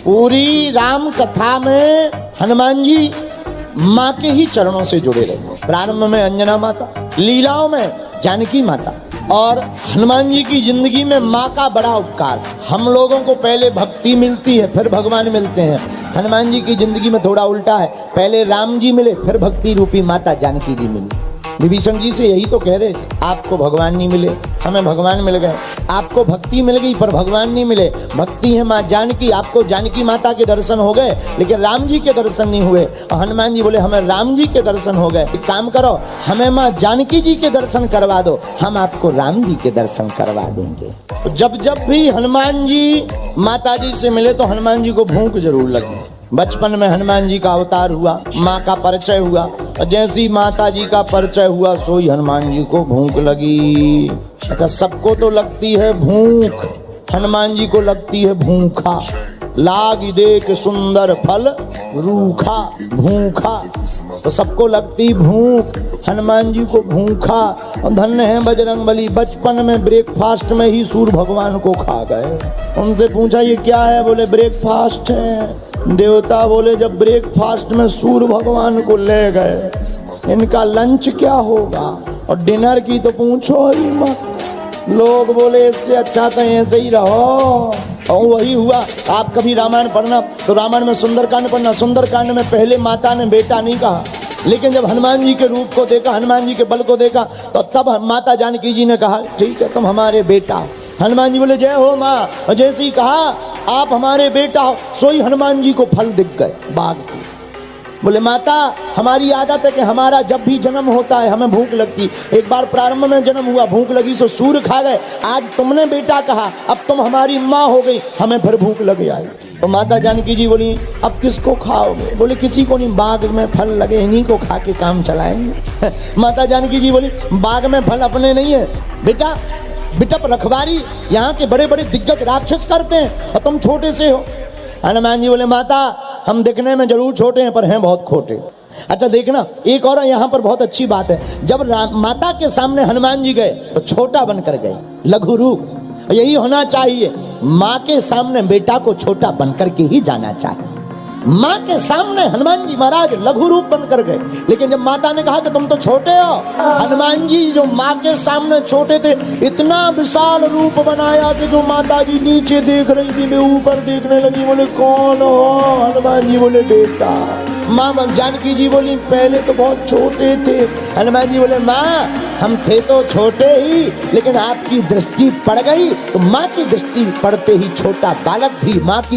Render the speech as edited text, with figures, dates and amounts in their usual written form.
पूरी राम कथा में हनुमान जी माँ के ही चरणों से जुड़े रहे। प्रारंभ में अंजना माता, लीलाओं में जानकी माता, और हनुमान जी की जिंदगी में माँ का बड़ा उपकार। हम लोगों को पहले भक्ति मिलती है फिर भगवान मिलते हैं, हनुमान जी की जिंदगी में थोड़ा उल्टा है, पहले राम जी मिले फिर भक्ति रूपी माता जानकी जी मिली। विभीषण जी से यही तो कह रहे, आपको भगवान नहीं मिले, हमें भगवान मिल गए। आपको भक्ति मिल गई पर भगवान नहीं मिले। भक्ति है माँ जानकी, आपको जानकी माता के दर्शन हो गए लेकिन राम जी के दर्शन नहीं हुए। और हनुमान जी बोले हमें राम जी के दर्शन हो गए, एक काम करो हमें माँ जानकी जी के दर्शन करवा दो, हम आपको राम जी के दर्शन करवा देंगे। जब जब भी हनुमान जी माता जी से मिले तो हनुमान जी को भूख जरूर लगी। बचपन में हनुमान जी का अवतार हुआ, माँ का परिचय हुआ, और जैसी माता जी का परिचय हुआ सोई हनुमान जी को भूख लगी। अच्छा, सबको तो लगती है भूख, हनुमान जी को लगती है भूखा। लाग देख सुंदर फल रूखा, भूखा, तो सबको लगती भूख, हनुमान जी को भूखा। और धन्य है बजरंगबली, बचपन में ब्रेकफास्ट में ही सूर्य भगवान को खा गए। उनसे पूछा ये क्या है, बोले ब्रेकफास्ट है। देवता बोले जब ब्रेकफास्ट में सूर्य भगवान को ले गए, इनका लंच क्या होगा, और डिनर की तो पूछो ही मत। लोग बोले इससे अच्छा तो ऐसे ही रहो। और वही हुआ। आप कभी रामायण पढ़ना तो रामायण में सुंदरकांड पढ़ना, सुंदरकांड में पहले माता ने बेटा नहीं कहा, लेकिन जब हनुमान जी के रूप को देखा, हनुमान जी के बल को देखा, तो तब माता जानकी जी ने कहा ठीक है तुम हमारे बेटा। हनुमान जी बोले जय हो माँ, और जैसे ही कहा आप हमारे बेटा हो, सोई हनुमान जी को फल दिख गए बाग की। बोले माता हमारी आदत है कि हमारा जब भी जन्म होता है हमें भूख लगती। एक बार प्रारंभ में जन्म हुआ, भूख लगी सो सूर्य खा गए, आज तुमने बेटा कहा, अब तुम हमारी माँ हो गई, हमें फिर भूख लग आई। तो माता जानकी जी बोली अब किसको खाओगे, बोले किसी को नहीं, बाग में फल लगे इन्हीं को खा के काम चलाएंगे। माता जानकी जी बोली बाग में फल अपने नहीं है बेटा, बिटप रखवारी यहाँ के बड़े बड़े दिग्गज राक्षस करते हैं और तुम छोटे से हो। हनुमान जी बोले माता हम दिखने में जरूर छोटे हैं पर हैं बहुत खोटे। अच्छा देखना एक और यहाँ पर बहुत अच्छी बात है, जब माता के सामने हनुमान जी गए तो छोटा बनकर गए, लघु रूप। यही होना चाहिए, माँ के सामने बेटा को छोटा बनकर के ही जाना चाहिए। माँ के सामने हनुमान जी महाराज लघु रूप बनकर गए, लेकिन जब माता ने कहा कि तुम तो छोटे हो, हनुमान जी जो माँ के सामने छोटे थे इतना विशाल रूप बनाया कि जो माता जी नीचे देख रही थी वे ऊपर देखने लगी। बोले कौन हो, हनुमान जी बोले बेटा। माँ जानकी जी बोली पहले तो बहुत छोटे थे। हनुमान जी बोले माँ हम थे तो छोटे ही, लेकिन आपकी दृष्टि पड़ गई तो माँ की दृष्टि पड़ते ही छोटा बालक भी माँ की